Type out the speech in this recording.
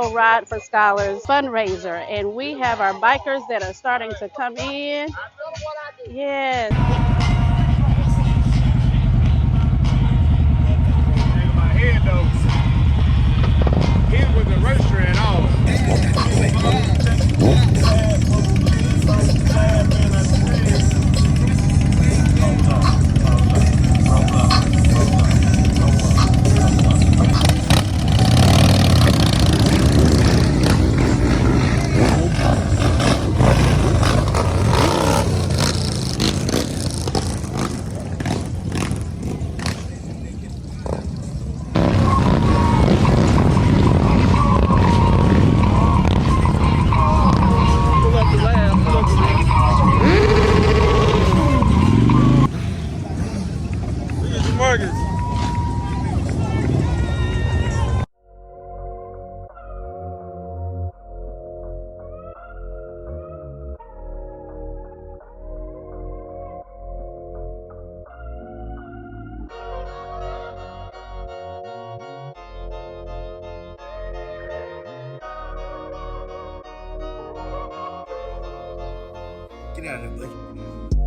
Ride for Scholars fundraiser, and we have our bikers that are starting to come in. Yes. My head though, hit with the roaster and all. Marcus. Get out of there, buddy.